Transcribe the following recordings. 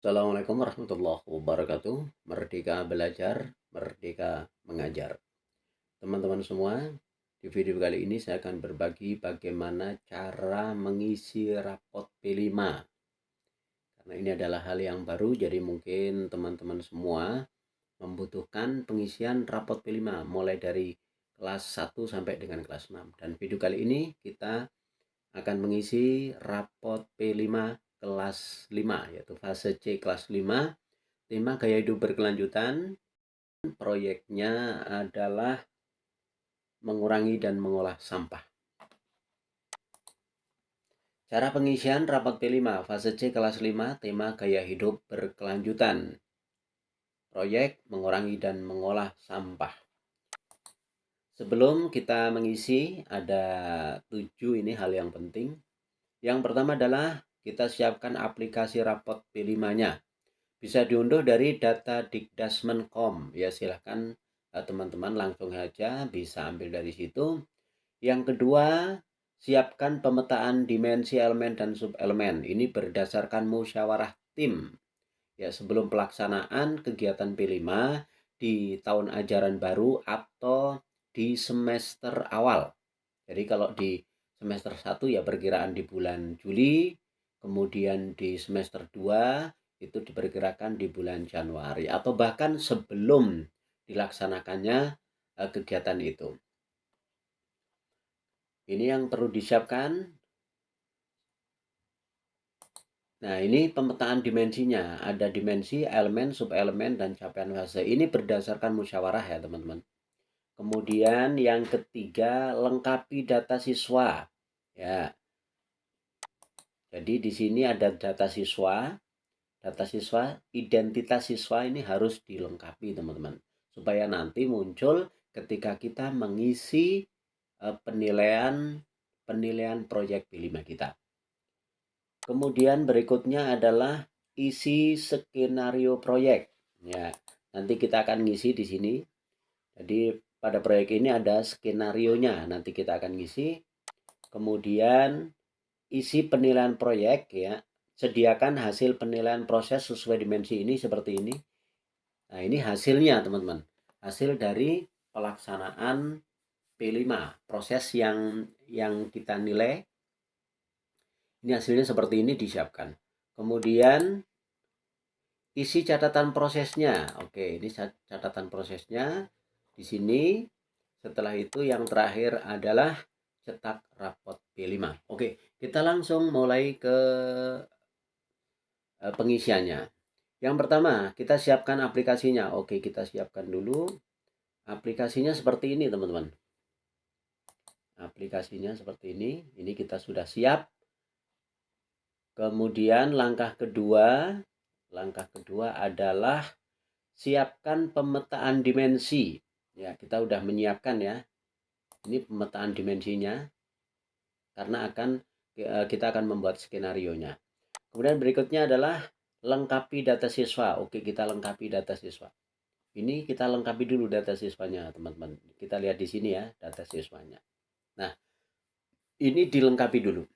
Assalamualaikum warahmatullahi wabarakatuh. Merdeka belajar, merdeka mengajar. Teman-teman semua, di video kali ini saya akan berbagi bagaimana cara mengisi rapot P5. Karena ini adalah hal yang baru, jadi mungkin teman-teman semua membutuhkan pengisian rapot P5 mulai dari kelas 1 sampai dengan kelas 6. Dan video kali ini kita akan mengisi rapot P5 kelas 5, yaitu fase C kelas 5, tema gaya hidup berkelanjutan. Proyeknya adalah mengurangi dan mengolah sampah. Cara pengisian rapat P5 fase C kelas 5, tema gaya hidup berkelanjutan. Proyek mengurangi dan mengolah sampah. Sebelum kita mengisi, ada 7 ini hal yang penting. Yang pertama adalah kita siapkan aplikasi rapot P5-nya. Bisa diunduh dari data.dikdasmen.com. Ya, silahkan teman-teman langsung saja bisa ambil dari situ. Yang kedua, siapkan pemetaan dimensi elemen dan subelemen. Ini berdasarkan musyawarah tim. Ya, sebelum pelaksanaan kegiatan P5 di tahun ajaran baru atau di semester awal. Jadi kalau di semester 1 ya perkiraan di bulan Juli, kemudian di semester 2 itu diperkirakan di bulan Januari atau bahkan sebelum dilaksanakannya kegiatan itu. Ini yang perlu disiapkan. Nah, ini pemetaan dimensinya. Ada dimensi, elemen, subelemen, dan capaian fase. Ini berdasarkan musyawarah ya teman-teman. Kemudian yang ketiga, lengkapi data siswa. Ya. Jadi di sini ada data siswa, identitas siswa ini harus dilengkapi teman-teman. Supaya nanti muncul ketika kita mengisi penilaian proyek P5 kita. Kemudian berikutnya adalah isi skenario proyek. Ya, nanti kita akan ngisi di sini. Jadi pada proyek ini ada skenarionya, nanti kita akan ngisi. Kemudian isi penilaian proyek ya. Sediakan hasil penilaian proses sesuai dimensi ini seperti ini. Nah, ini hasilnya teman-teman. Hasil dari pelaksanaan P5, proses yang kita nilai. Ini hasilnya seperti ini disiapkan. Kemudian isi catatan prosesnya. Oke, ini catatan prosesnya di sini. Setelah itu yang terakhir adalah cetak rapot P5. Oke, kita langsung mulai ke pengisiannya. Yang pertama, kita siapkan aplikasinya. Oke, kita siapkan dulu. Aplikasinya seperti ini, teman-teman. Aplikasinya seperti ini. Ini kita sudah siap. Kemudian langkah kedua adalah siapkan pemetaan dimensi. Ya, kita udah menyiapkan ya. Ini pemetaan dimensinya. Karena kita akan membuat skenarionya. Kemudian berikutnya adalah lengkapi data siswa. Oke, kita lengkapi data siswa. Ini kita lengkapi dulu data siswanya, teman-teman. Kita lihat di sini ya, data siswanya. Nah, ini dilengkapi dulu.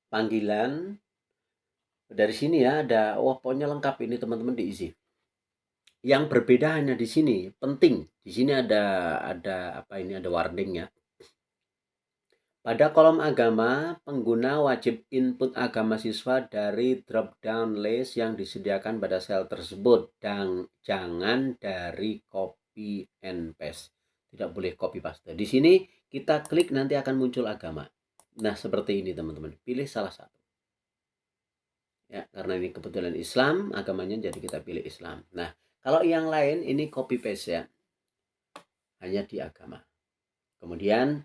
Panggilan dari sini ya ada, pokoknya lengkap ini teman-teman diisi. Yang berbeda hanya di sini, penting. Di sini ada apa ini, ada warning ya. Pada kolom agama, pengguna wajib input agama siswa dari drop-down list yang disediakan pada sel tersebut dan jangan dari copy and paste. Tidak boleh copy paste. Di sini kita klik nanti akan muncul agama. Nah, seperti ini teman-teman. Pilih salah satu. Ya, karena ini kebetulan Islam, agamanya jadi kita pilih Islam. Nah, kalau yang lain ini copy paste ya. Hanya di agama. Kemudian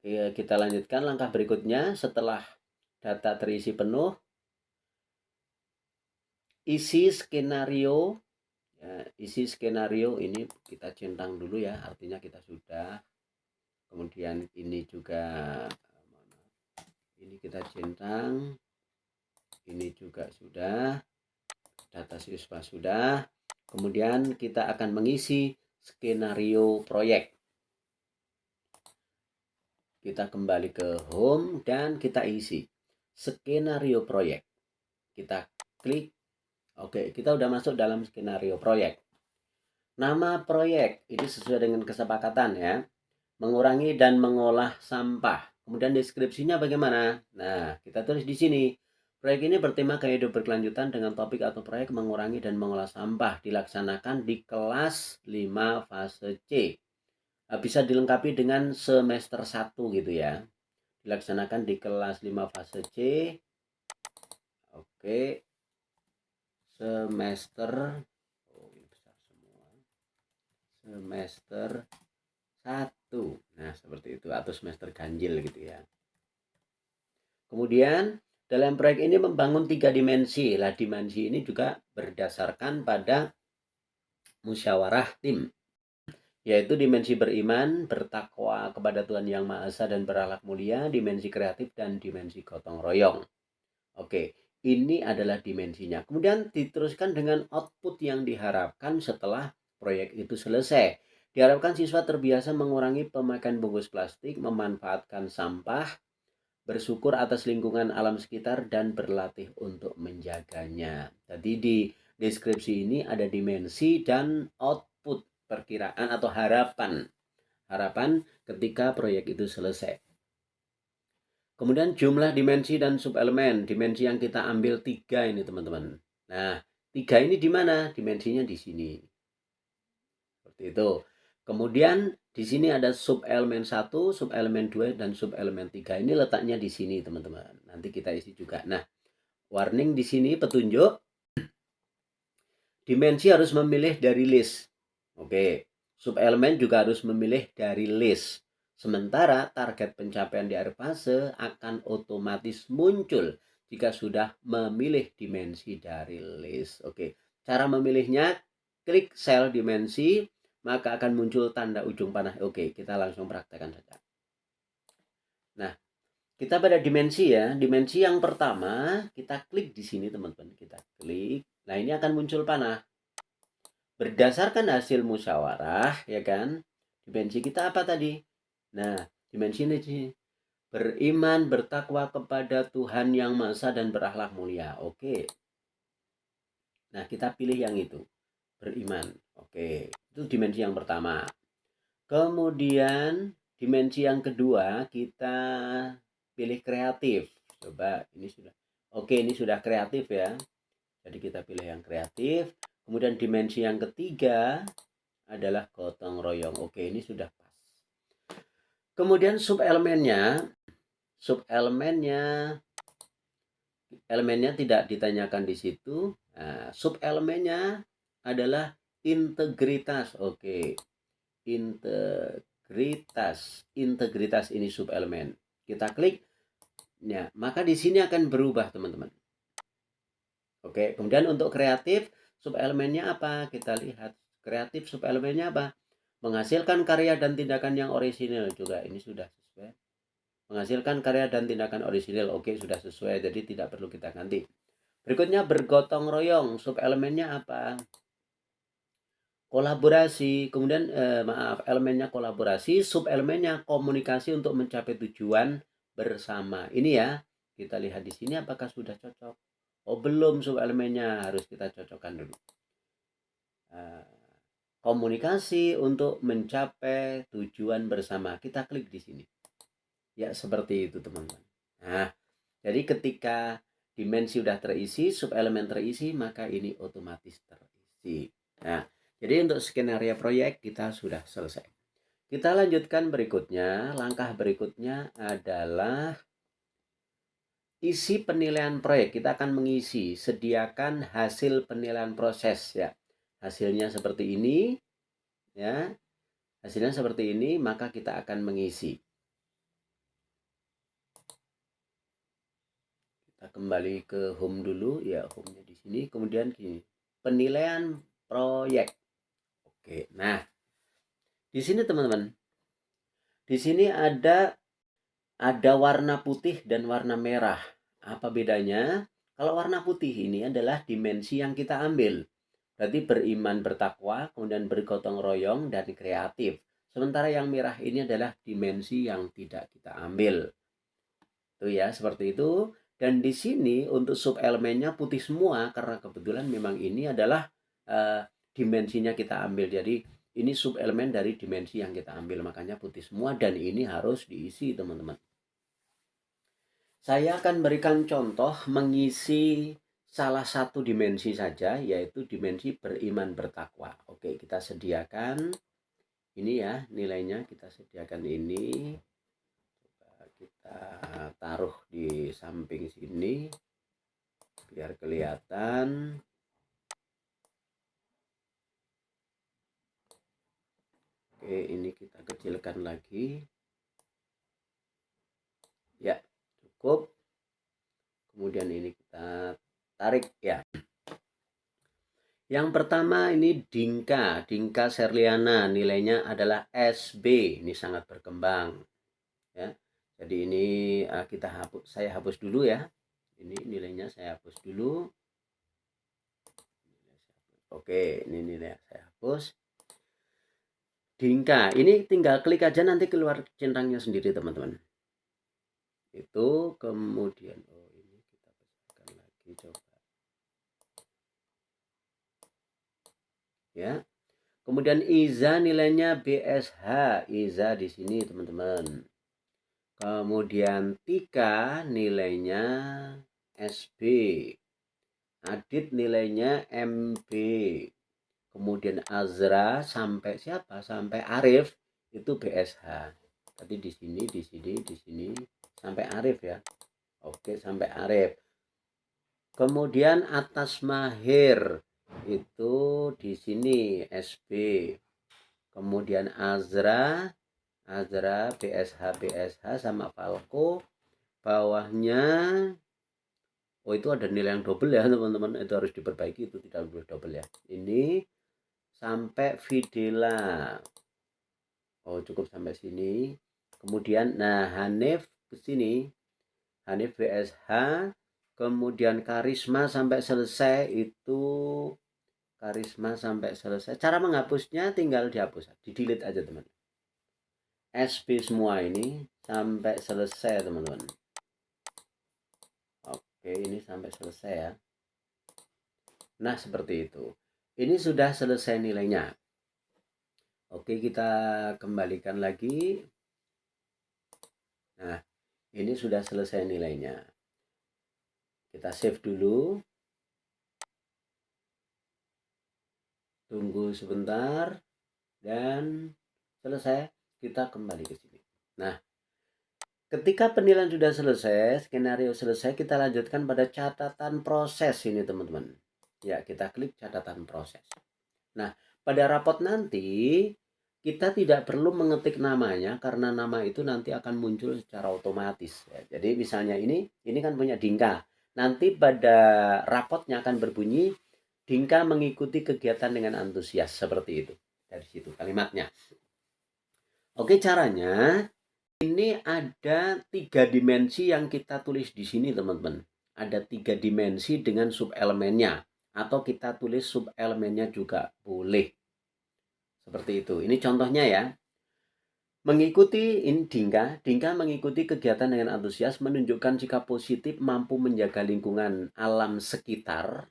kita lanjutkan langkah berikutnya. Setelah data terisi penuh, isi skenario ya, ini kita centang dulu ya, artinya kita sudah. Kemudian ini juga ini kita centang, ini juga sudah, data siswa sudah. Kemudian kita akan mengisi skenario proyek. Kita kembali ke home dan kita isi skenario proyek. Kita klik. Oke, kita udah masuk dalam skenario proyek. Nama proyek ini sesuai dengan kesepakatan ya. Mengurangi dan mengolah sampah. Kemudian deskripsinya bagaimana? Nah, kita tulis di sini. Proyek ini bertema gaya hidup berkelanjutan dengan topik atau proyek mengurangi dan mengolah sampah dilaksanakan di kelas 5 fase C. Bisa dilengkapi dengan semester 1 gitu ya. Dilaksanakan di kelas 5 fase C. Oke. Semester ini besar semua. Semester 1. Nah, seperti itu atau semester ganjil gitu ya. Kemudian dalam proyek ini membangun 3 dimensi. Lah dimensi ini juga berdasarkan pada musyawarah tim. Yaitu dimensi beriman, bertakwa kepada Tuhan Yang Maha Esa dan berakhlak mulia, dimensi kreatif dan dimensi gotong royong. Oke, ini adalah dimensinya. Kemudian diteruskan dengan output yang diharapkan setelah proyek itu selesai. Diharapkan siswa terbiasa mengurangi pemakaian bungkus plastik, memanfaatkan sampah, bersyukur atas lingkungan alam sekitar, dan berlatih untuk menjaganya. Jadi di deskripsi ini ada dimensi dan output perkiraan atau harapan. Harapan ketika proyek itu selesai. Kemudian jumlah dimensi dan subelemen. Dimensi yang kita ambil 3 ini teman-teman. Nah, 3 ini di mana? Dimensinya di sini. Seperti itu. Kemudian di sini ada subelemen 1, subelemen 2, dan subelemen 3. Ini letaknya di sini, teman-teman. Nanti kita isi juga. Nah, warning di sini petunjuk. Dimensi harus memilih dari list. Oke. Subelemen juga harus memilih dari list. Sementara target pencapaian di akhir fase akan otomatis muncul jika sudah memilih dimensi dari list. Oke. Cara memilihnya, klik sel dimensi, maka akan muncul tanda ujung panah. Oke, kita langsung praktekkan saja. Nah, kita pada dimensi ya. Dimensi yang pertama, kita klik di sini teman-teman. Kita klik. Nah, ini akan muncul panah. Berdasarkan hasil musyawarah, ya kan? Dimensi kita apa tadi? Nah, dimensi ini beriman, bertakwa kepada Tuhan Yang Maha Esa dan berakhlak mulia. Oke. Nah, kita pilih yang itu. Beriman. Oke, itu dimensi yang pertama. Kemudian dimensi yang kedua kita pilih kreatif. Coba ini sudah. Oke, ini sudah kreatif ya. Jadi kita pilih yang kreatif. Kemudian dimensi yang ketiga adalah gotong royong. Oke, ini sudah pas. Kemudian elemennya tidak ditanyakan di situ. Nah, subelemennya adalah integritas. Oke. Integritas ini subelemen. Kita klik. Ya, maka di sini akan berubah, teman-teman. Oke, kemudian untuk kreatif, subelemennya apa? Kita lihat. Kreatif subelemennya apa? Menghasilkan karya dan tindakan yang orisinil juga. Ini sudah sesuai. Menghasilkan karya dan tindakan orisinil. Oke, sudah sesuai. Jadi tidak perlu kita ganti. Berikutnya bergotong royong. Subelemennya apa? Kolaborasi. Kemudian elemennya kolaborasi. Subelemennya komunikasi untuk mencapai tujuan bersama. Ini ya. Kita lihat di sini apakah sudah cocok. Oh, belum, subelemennya harus kita cocokkan dulu. Komunikasi untuk mencapai tujuan bersama. Kita klik di sini. Ya, seperti itu, teman-teman. Nah, jadi ketika dimensi sudah terisi, subelemen terisi, maka ini otomatis terisi. Nah, jadi untuk skenario proyek kita sudah selesai. Kita lanjutkan berikutnya. Langkah berikutnya adalah isi penilaian proyek. Kita akan mengisi, sediakan hasil penilaian proses ya. Hasilnya seperti ini ya. Hasilnya seperti ini, maka kita akan mengisi. Kita kembali ke home dulu ya, home-nya di sini. Kemudian gini, penilaian proyek. Oke. Nah, di sini teman-teman. Di sini ada warna putih dan warna merah. Apa bedanya? Kalau warna putih ini adalah dimensi yang kita ambil. Berarti beriman, bertakwa, kemudian bergotong royong, dan kreatif. Sementara yang merah ini adalah dimensi yang tidak kita ambil. Itu ya, seperti itu. Dan di sini untuk subelemennya putih semua karena kebetulan memang ini adalah dimensinya kita ambil. Jadi ini subelemen dari dimensi yang kita ambil, makanya putih semua dan ini harus diisi, teman-teman. Saya akan berikan contoh mengisi salah satu dimensi saja, yaitu dimensi beriman bertakwa. Oke, kita sediakan ini ya, nilainya kita sediakan ini. Coba kita taruh di samping sini biar kelihatan. Oke, ini kita kecilkan lagi. Ya, cukup. Kemudian ini kita tarik ya. Yang pertama ini Dinka Serliana, nilainya adalah SB. Ini sangat berkembang ya. Jadi ini saya hapus dulu ya. Ini nilainya saya hapus dulu. Oke, ini nilai saya hapus. Dinka, ini tinggal klik aja nanti keluar centangnya sendiri, teman-teman. Itu kemudian ini kita besarkan lagi coba. Ya. Kemudian Iza nilainya BSH, Iza di sini, teman-teman. Kemudian Tika nilainya SB. Adit nilainya MB. Kemudian Azra sampai siapa? Sampai Arif itu BSH. Tadi di sini sampai Arif ya. Oke, sampai Arif. Kemudian atas Mahir itu di sini SB. Kemudian Azra BSH sama Falco. Bawahnya itu ada nilai yang double ya, teman-teman. Itu harus diperbaiki, itu tidak boleh double ya. Ini sampai Videla. Cukup sampai sini. Kemudian Hanif ke sini. Hanif BSH. Kemudian Karisma sampai selesai itu Cara menghapusnya tinggal dihapus, di-delete aja, teman. SB semua ini sampai selesai, teman-teman. Oke, ini sampai selesai ya. Nah, seperti itu. Ini sudah selesai nilainya. Oke, kita kembalikan lagi. Nah, ini sudah selesai nilainya. Kita save dulu. Tunggu sebentar. Dan selesai. Kita kembali ke sini. Nah, ketika penilaian sudah selesai, skenario selesai, kita lanjutkan pada catatan proses ini, teman-teman. Ya, kita klik catatan proses. Nah, pada rapot nanti kita tidak perlu mengetik namanya karena nama itu nanti akan muncul secara otomatis ya. Jadi misalnya ini kan punya Dinka. Nanti pada rapotnya akan berbunyi Dinka mengikuti kegiatan dengan antusias, seperti itu. Dari situ kalimatnya. Oke, caranya ini ada 3 dimensi yang kita tulis di sini, teman-teman. Ada 3 dimensi dengan subelemennya. Atau kita tulis subelemennya juga boleh. Seperti itu. Ini contohnya ya. Mengikuti Dinka mengikuti kegiatan dengan antusias, menunjukkan sikap positif, mampu menjaga lingkungan alam sekitar.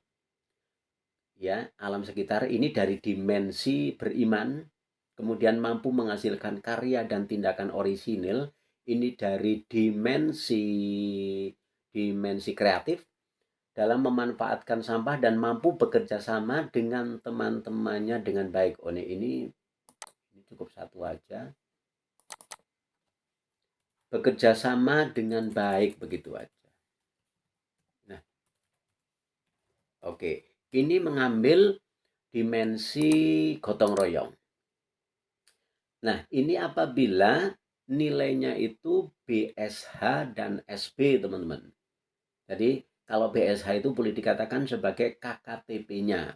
Ya, alam sekitar ini dari dimensi beriman, kemudian mampu menghasilkan karya dan tindakan orisinil, ini dari dimensi kreatif dalam memanfaatkan sampah dan mampu bekerja sama dengan teman-temannya dengan baik. Ini cukup satu aja. Bekerja sama dengan baik, begitu aja. Nah, oke. Ini mengambil dimensi gotong royong. Nah, ini apabila nilainya itu BSH dan SB, teman-teman. Jadi, kalau BSH itu boleh dikatakan sebagai KKTP-nya.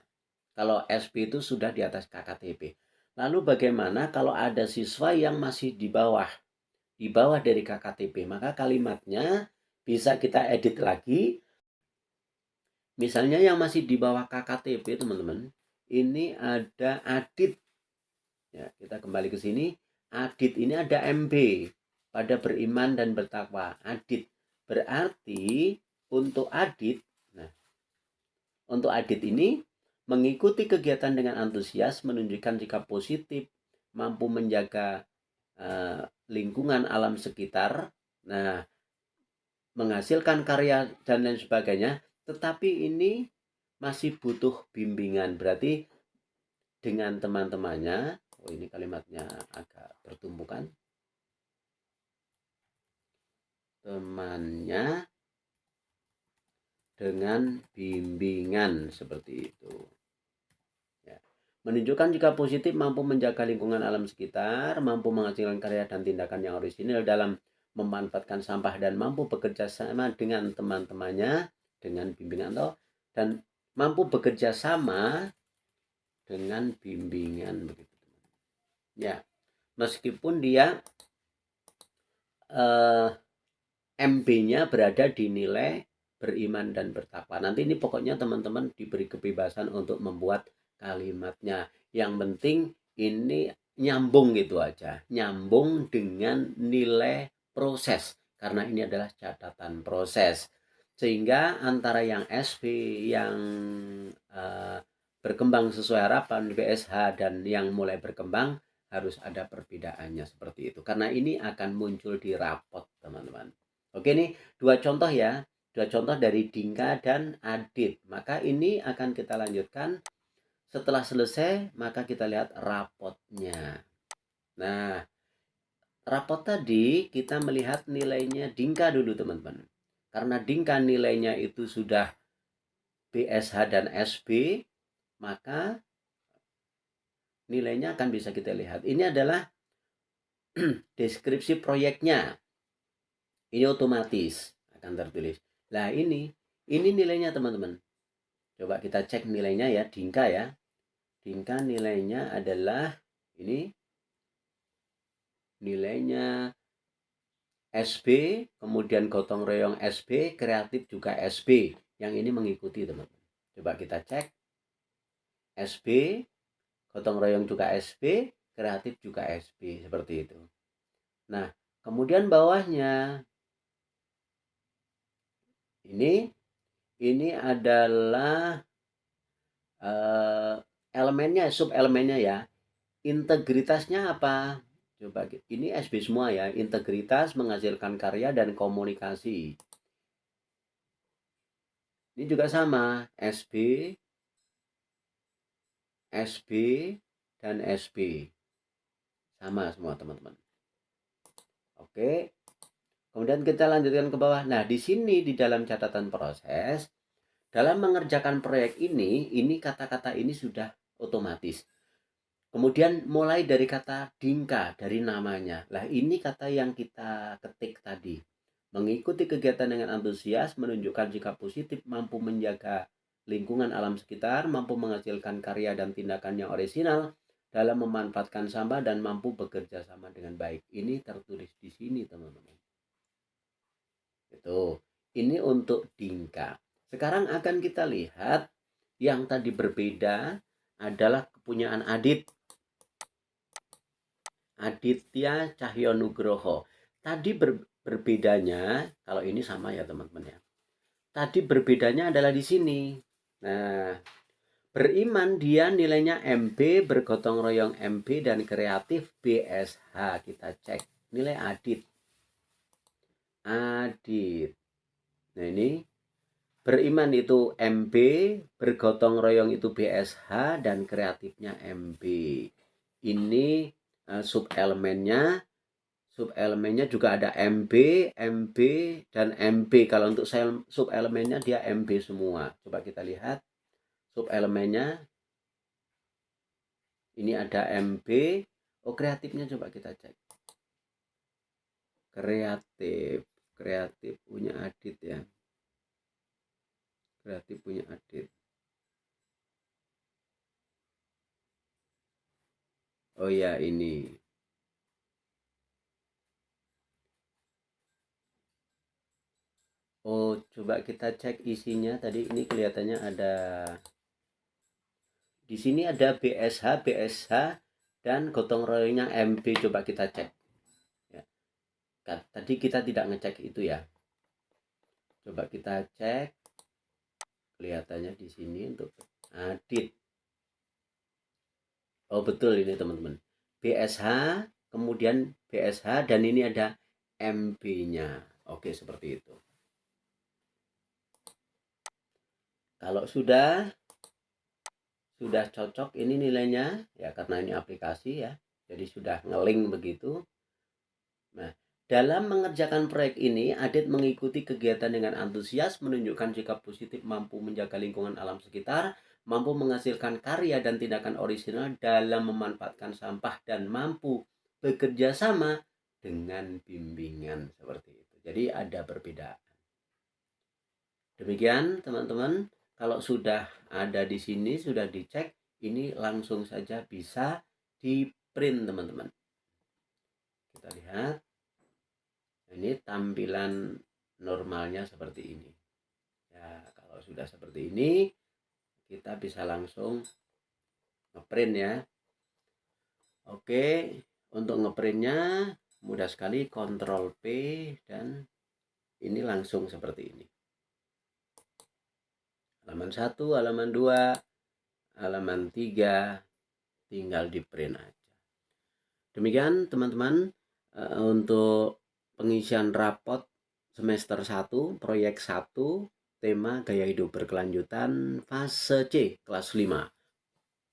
Kalau SB itu sudah di atas KKTP. Lalu bagaimana kalau ada siswa yang masih di bawah dari KKTP? Maka kalimatnya bisa kita edit lagi. Misalnya yang masih di bawah KKTP, teman-teman, ini ada Adit. Ya, kita kembali ke sini. Adit ini ada MB pada beriman dan bertakwa. Adit berarti untuk Adit, nah, untuk Adit ini mengikuti kegiatan dengan antusias, menunjukkan sikap positif, mampu menjaga lingkungan alam sekitar, nah, menghasilkan karya dan lain sebagainya, tetapi ini masih butuh bimbingan. Berarti dengan teman-temannya, oh ini kalimatnya agak bertumbukan, temannya dengan bimbingan seperti itu. Ya. Menunjukkan jika positif, mampu menjaga lingkungan alam sekitar, mampu menghasilkan karya dan tindakan yang orisinil dalam memanfaatkan sampah dan mampu bekerja sama dengan teman-temannya dengan bimbingan dan mampu bekerja sama dengan bimbingan begitu. Ya, meskipun dia MB-nya berada di nilai beriman dan bertakwa. Nanti ini pokoknya teman-teman diberi kebebasan untuk membuat kalimatnya. Yang penting ini nyambung gitu aja. Nyambung dengan nilai proses. Karena ini adalah catatan proses. Sehingga antara yang SP, yang berkembang sesuai harapan BSH, dan yang mulai berkembang harus ada perbedaannya seperti itu. Karena ini akan muncul di rapot, teman-teman. Oke, nih dua contoh ya. Dua contoh dari Dinka dan Adit. Maka ini akan kita lanjutkan. Setelah selesai, maka kita lihat rapotnya. Nah, rapot tadi kita melihat nilainya Dinka dulu, teman-teman. Karena Dinka nilainya itu sudah BSH dan SB, maka nilainya akan bisa kita lihat. Ini adalah deskripsi proyeknya. Ini otomatis akan tertulis. Nah, ini nilainya, teman-teman. Coba kita cek nilainya ya, Dinka ya. Dinka nilainya adalah ini. Nilainya SB, kemudian gotong royong SB, kreatif juga SB. Yang ini mengikuti, teman-teman. Coba kita cek. SB, gotong royong juga SB, kreatif juga SB, seperti itu. Nah, kemudian bawahnya ini adalah elemennya, sub elemennya ya. Integritasnya apa? Coba, ini SB semua ya. Integritas, menghasilkan karya, dan komunikasi. Ini juga sama, SB, SB, dan SB. Sama semua, teman-teman. Oke. Kemudian kita lanjutkan ke bawah. Nah, di sini di dalam catatan proses, dalam mengerjakan proyek ini kata-kata ini sudah otomatis. Kemudian mulai dari kata Dinka, dari namanya. Lah, ini kata yang kita ketik tadi. Mengikuti kegiatan dengan antusias, menunjukkan sikap positif, mampu menjaga lingkungan alam sekitar, mampu menghasilkan karya dan tindakan yang orisinal dalam memanfaatkan sampah, dan mampu bekerja sama dengan baik. Ini tertulis di sini, teman-teman. Itu. Ini untuk Dinka. Sekarang akan kita lihat yang tadi berbeda adalah kepunyaan Adit. Aditya Cahyonugroho. Tadi berbedanya, kalau ini sama ya, teman-teman ya. Tadi berbedanya adalah di sini. Nah, beriman dia nilainya MB, bergotong royong MB, dan kreatif BSH. Kita cek nilai Adit. Nah, ini beriman itu MB, bergotong royong itu BSH, dan kreatifnya MB. Ini sub elemennya juga ada MB, MB, dan MB. Kalau untuk sub elemennya dia MB semua. Coba kita lihat sub elemennya. Ini ada MB. Oh, kreatifnya coba kita cek. Kreatif punya Adit ya. Kreatif punya Adit. Oh ya, ini. Oh, coba kita cek isinya. Tadi ini kelihatannya ada, di sini ada BSH, dan gotong royongnya MB. Coba kita cek. Ya. Tadi kita tidak ngecek itu ya. Coba kita cek, kelihatannya di sini untuk edit. Oh betul ini teman-teman, BSH, kemudian BSH, dan ini ada MB-nya. Oke, seperti itu. Kalau sudah cocok ini nilainya ya, karena ini aplikasi ya, jadi sudah ngelink begitu. Nah, dalam mengerjakan proyek ini, Adit mengikuti kegiatan dengan antusias, menunjukkan sikap positif, mampu menjaga lingkungan alam sekitar, mampu menghasilkan karya dan tindakan orisinal dalam memanfaatkan sampah, dan mampu bekerja sama dengan bimbingan seperti itu. Jadi ada perbedaan. Demikian teman-teman, kalau sudah ada di sini, sudah dicek, ini langsung saja bisa di print teman-teman. Kita lihat, ini tampilan normalnya seperti ini ya. Kalau sudah seperti ini, kita bisa langsung ngeprint ya. Oke, untuk ngeprintnya mudah sekali, Ctrl P, dan ini langsung seperti ini. Halaman 1, halaman 2, halaman 3, tinggal di print aja. Demikian teman-teman, untuk pengisian rapot semester 1, proyek 1, tema gaya hidup berkelanjutan fase C kelas 5.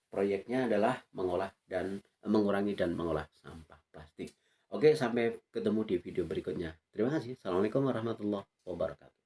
Proyeknya adalah mengurangi dan mengolah sampah plastik. Oke, sampai ketemu di video berikutnya. Terima kasih. Assalamualaikum warahmatullahi wabarakatuh.